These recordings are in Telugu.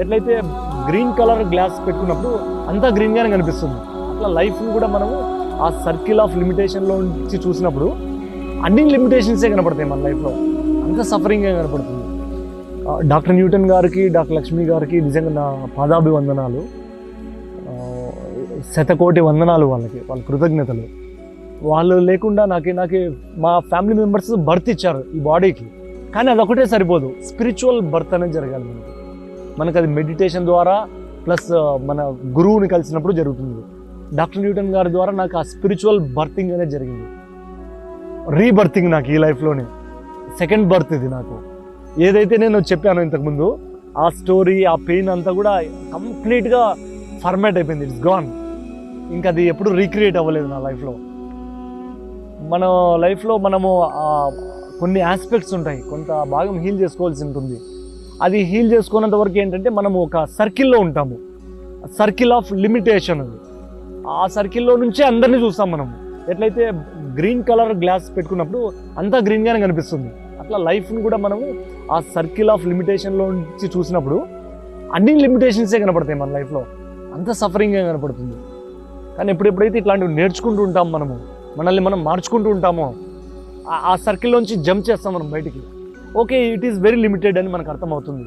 ఎట్లయితే గ్రీన్ కలర్ గ్లాస్ పెట్టుకున్నప్పుడు అంతా గ్రీన్గానే కనిపిస్తుంది, అట్లా లైఫ్ని కూడా మనము ఆ సర్కిల్ ఆఫ్ లిమిటేషన్లో నుంచి చూసినప్పుడు అన్ని లిమిటేషన్సే కనపడతాయి మన లైఫ్లో, అంత సఫరింగే కనపడుతుంది. డాక్టర్ న్యూటన్ గారికి, డాక్టర్ లక్ష్మి గారికి నిజంగా నా పాదాభివందనాలు, శతకోటి వందనాలు వాళ్ళ కృతజ్ఞతలు. వాళ్ళు లేకుండా నాకు మా ఫ్యామిలీ మెంబర్స్ బర్త్ ఇచ్చారు ఈ బాడీకి, కానీ అదొకటే సరిపోదు, స్పిరిచువల్ బర్త్ అనేది జరగాలి మనకు అది మెడిటేషన్ ద్వారా ప్లస్ మన గురువుని కలిసినప్పుడు జరుగుతుంది. డాక్టర్ న్యూటన్ గారి ద్వారా నాకు ఆ స్పిరిచువల్ బర్తింగ్ అనేది జరిగింది, రీబర్తింగ్ నాకు ఈ లైఫ్లోనే సెకండ్ బర్త్ ఇది. నాకు ఏదైతే నేను చెప్పానో ఇంతకుముందు ఆ స్టోరీ, ఆ పెయిన్ అంతా కూడా కంప్లీట్గా ఫార్మాట్ అయిపోయింది, ఇట్స్ గాన్. ఇంకా అది ఎప్పుడు రీక్రియేట్ అవ్వలేదు నా లైఫ్లో. మన లైఫ్లో మనము కొన్ని ఆస్పెక్ట్స్ ఉంటాయి, కొంత భాగం హీల్ చేసుకోవాల్సి ఉంటుంది. అది హీల్ చేసుకున్నంత వరకు ఏంటంటే మనము ఒక సర్కిల్లో ఉంటాము, సర్కిల్ ఆఫ్ లిమిటేషన్. అది ఆ సర్కిల్లో నుంచే అందరినీ చూస్తాం మనం. ఎట్లయితే గ్రీన్ కలర్ గ్లాస్ పెట్టుకున్నప్పుడు అంతా గ్రీన్గానే కనిపిస్తుంది, అట్లా లైఫ్ని కూడా మనము ఆ సర్కిల్ ఆఫ్ లిమిటేషన్లో నుంచి చూసినప్పుడు అన్ని లిమిటేషన్సే కనపడతాయి మన లైఫ్లో, అంత సఫరింగే కనపడుతుంది. కానీ ఎప్పుడైతే ఇట్లాంటివి నేర్చుకుంటూ ఉంటాం, మనల్ని మనం మార్చుకుంటూ ఉంటామో ఆ సర్కిల్లోంచి జంప్ చేస్తాం మనం బయటికి. Okay, it is very limited అని మనకు అర్థమవుతుంది.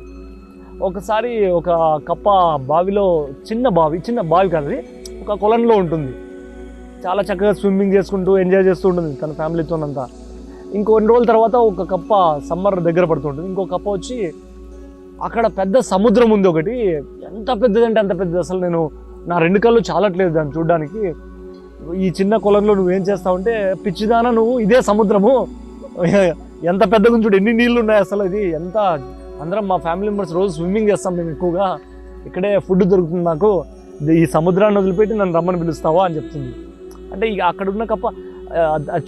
ఒకసారి ఒక కప్ప బావిలో, చిన్న బావి కాదు, ఒక కొలంలో ఉంటుంది, చాలా చక్కగా స్విమ్మింగ్ చేసుకుంటూ ఎంజాయ్ చేస్తూ ఉంటుంది తన ఫ్యామిలీతోనంతా. ఇంకొన్ని రోజుల తర్వాత ఒక కప్ప సమ్మర్ దగ్గర పడుతుంటుంది, ఇంకో కప్ప వచ్చి అక్కడ పెద్ద సముద్రం ఉంది ఒకటి, ఎంత పెద్దదంటే అంత పెద్దది, అసలు నేను నా రెండు కళ్ళు చాలట్లేదు దాన్ని చూడడానికి. ఈ చిన్న కొలంలో నువ్వేం చేస్తావంటే, పిచ్చిదానా నువ్వు, ఇదే సముద్రము, ఎంత పెద్దగా చూడు, ఎన్ని నీళ్ళు ఉన్నాయి అసలు, ఇది ఎంత, అందరం మా ఫ్యామిలీ మెంబర్స్ రోజు స్విమ్మింగ్ చేస్తాం మేము ఎక్కువగా, ఇక్కడే ఫుడ్ దొరుకుతుంది నాకు, ఈ సముద్రాన్ని వదిలిపెట్టి నన్ను రమ్మని పిలుస్తావా అని చెప్తుంది. అంటే ఇక అక్కడ ఉన్న కప్ప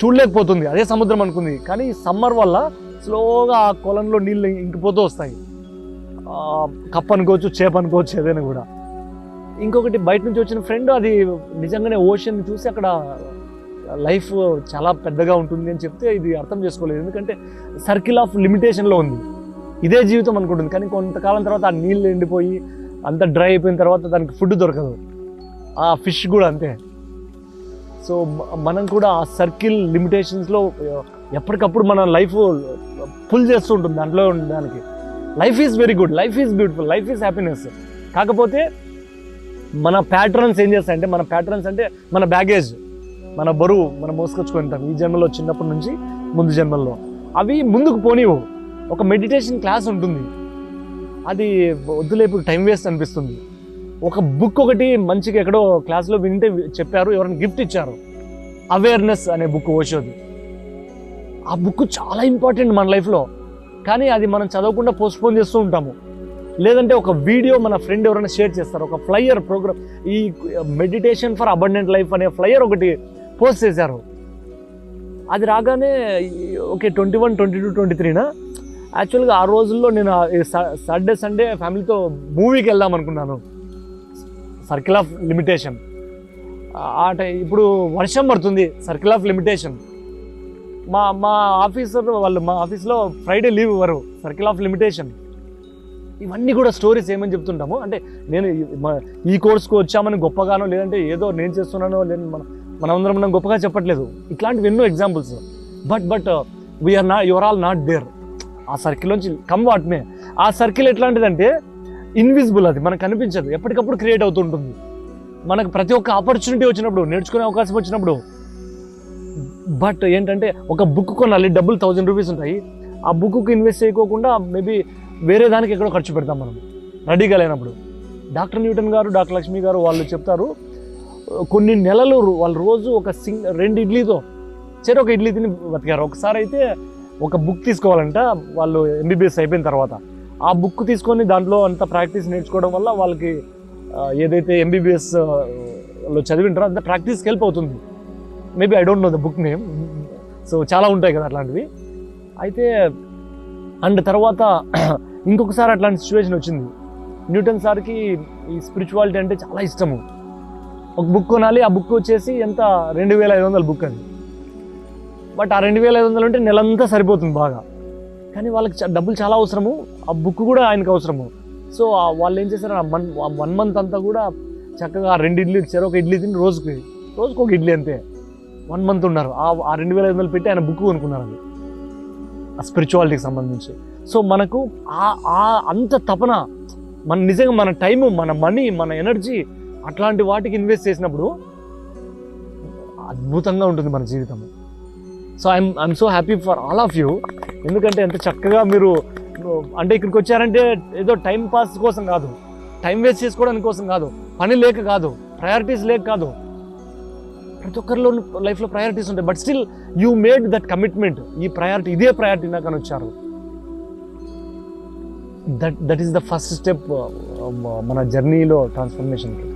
చూడలేకపోతుంది, అదే సముద్రం అనుకుంది. కానీ సమ్మర్ వల్ల స్లోగా ఆ కొలంలో నీళ్ళు ఇంకిపోతూ వస్తాయి, కప్ప అనుకోవచ్చు, చేప అనుకోవచ్చు, ఏదైనా కూడా. ఇంకొకటి బయట నుంచి వచ్చిన ఫ్రెండ్ అది నిజంగానే ఓషన్ చూసి అక్కడ లైఫ్ చాలా పెద్దగా ఉంటుంది అని చెప్తే ఇది అర్థం చేసుకోలేదు, ఎందుకంటే సర్కిల్ ఆఫ్ లిమిటేషన్లో ఉంది, ఇదే జీవితం అనుకుంటుంది. కానీ కొంతకాలం తర్వాత ఆ నీళ్ళు ఎండిపోయి అంత డ్రై అయిపోయిన తర్వాత దానికి ఫుడ్ దొరకదు, ఆ ఫిష్ కూడా అంతే. సో మనం కూడా ఆ సర్కిల్ లిమిటేషన్స్లో ఎప్పటికప్పుడు మన లైఫ్ ఫుల్ చేస్తూ ఉంటుంది, దాంట్లో ఉండడానికి. Life is very good, life is beautiful, life is happiness. కాకపోతే మన ప్యాటర్న్స్ ఏం చేస్తాయంటే, మన ప్యాటర్న్స్ అంటే మన బ్యాగేజ్, మన బరువు మనం మోసుకొచ్చుకొని ఉంటాం ఈ జన్మలో, చిన్నప్పటి నుంచి ముందు జన్మల్లో, అవి ముందుకు పోనివు. ఒక మెడిటేషన్ క్లాస్ ఉంటుంది, అది వద్దులే ఇప్పుడు టైం వేస్ట్ అనిపిస్తుంది. ఒక బుక్ ఒకటి మంచిగా ఎక్కడో క్లాస్లో వింటే చెప్పారు, ఎవరైనా గిఫ్ట్ ఇచ్చారు, అవేర్నెస్ అనే బుక్, ఓషోది. ఆ బుక్ చాలా ఇంపార్టెంట్ మన లైఫ్లో, కానీ అది మనం చదవకుండా పోస్ట్పోన్ చేస్తూ ఉంటాము. లేదంటే ఒక వీడియో మన ఫ్రెండ్ ఎవరైనా షేర్ చేస్తారు, ఒక ఫ్లైయర్ ప్రోగ్రామ్, ఈ మెడిటేషన్ ఫర్ అబండెంట్ లైఫ్ అనే ఫ్లైయర్ ఒకటి పోస్ట్ చేశారు. అది రాగానే ఓకే 21, 22, 23 యాక్చువల్గా ఆ రోజుల్లో నేను సాటర్డే సండే ఫ్యామిలీతో మూవీకి వెళ్దాం అనుకున్నాను, సర్కిల్ ఆఫ్ లిమిటేషన్. ఇప్పుడు వర్షం పడుతుంది, సర్కిల్ ఆఫ్ లిమిటేషన్. మా ఆఫీసర్ వాళ్ళు మా ఆఫీస్లో ఫ్రైడే లీవ్ ఇవ్వరు, సర్కిల్ ఆఫ్ లిమిటేషన్. ఇవన్నీ కూడా స్టోరీస్ ఏమని చెప్తుంటాము అంటే, నేను ఈ కోర్స్కి వచ్చామని గొప్పగానో, లేదంటే ఏదో నేను చేస్తున్నానో, లేదు మనమందరం మనం గొప్పగా చెప్పట్లేదు, ఇట్లాంటివి ఎన్నో examples. But you are all not there. ఆ సర్కిల్లోంచి కమ్ వాట్ మే. ఆ సర్కిల్ ఎట్లాంటిదంటే ఇన్విజిబుల్, అది మనకు కనిపించదు, ఎప్పటికప్పుడు క్రియేట్ అవుతుంటుంది. మనకు ప్రతి ఒక్క ఆపర్చునిటీ వచ్చినప్పుడు, నేర్చుకునే అవకాశం వచ్చినప్పుడు. బట్ ఏంటంటే ఒక బుక్ కొనాలి, డబ్బులు 1000 రూపీస్ ఉంటాయి, ఆ బుక్కి ఇన్వెస్ట్ చేయకోకుండా మేబీ వేరే దానికి ఎక్కడో ఖర్చు పెడతాం మనం రెడీగా లేనప్పుడు. డాక్టర్ న్యూటన్ గారు, డాక్టర్ లక్ష్మి గారు వాళ్ళు చెప్తారు, కొన్ని నెలలు వాళ్ళు రోజు ఒక 2 ఇడ్లీతో ఒక ఇడ్లీ తిని బతికారు. ఒకసారి అయితే ఒక బుక్ తీసుకోవాలంట వాళ్ళు, ఎంబీబీఎస్ అయిపోయిన తర్వాత ఆ బుక్ తీసుకొని దాంట్లో అంత ప్రాక్టీస్ నేర్చుకోవడం వల్ల వాళ్ళకి ఏదైతే ఎంబీబీఎస్లో చదివింటారో అంత ప్రాక్టీస్కి హెల్ప్ అవుతుంది. Maybe I don't know the book name. So చాలా ఉంటాయి కదా అట్లాంటివి. అయితే అండ్ తర్వాత ఇంకొకసారి అట్లాంటి సిచ్యువేషన్ వచ్చింది. న్యూటన్ సార్కి ఈ స్పిరిచువాలిటీ అంటే చాలా ఇష్టము. ఒక బుక్ కొనాలి, ఆ బుక్ వచ్చేసి ఎంత 2500 బుక్ అది. బట్ ఆ 2500 అంటే నెలంతా సరిపోతుంది బాగా. కానీ వాళ్ళకి డబ్బులు చాలా అవసరము, ఆ బుక్ కూడా ఆయనకు అవసరము. సో వాళ్ళు ఏం చేశారు, 1 month అంతా కూడా చక్కగా 2 ఇడ్లీ ఇచ్చారు. ఒక ఇడ్లీ తిని రోజుకి ఒక ఇడ్లీ అంతే. 1 month ఉన్నారు. ఆ 2,500 పెట్టి ఆయన బుక్ కొనుక్కున్నారు, అది ఆ స్పిరిచువాలిటీకి సంబంధించి. సో మనకు అంత తపన, మన నిజంగా మన టైము, మన మనీ, మన ఎనర్జీ అట్లాంటి వాటికి ఇన్వెస్ట్ చేసినప్పుడు అద్భుతంగా ఉంటుంది మన జీవితం. So I'm so happy for all of you. ఎందుకంటే ఎంత చక్కగా మీరు అంటే ఇక్కడికి వచ్చారంటే ఏదో టైం పాస్ కోసం కాదు, టైం వేస్ట్ చేసుకోవడానికి కోసం కాదు, పని లేక కాదు, ప్రయారిటీస్ లేక కాదు. ప్రతి ఒక్కరిలో లైఫ్లో ప్రయారిటీస్ ఉంటాయి, but still you made that commitment. ఈ ప్రయారిటీ, ఇదే ప్రయారిటీ నాకు అని వచ్చారు. That is the first step మన జర్నీలో ట్రాన్స్ఫర్మేషన్కి.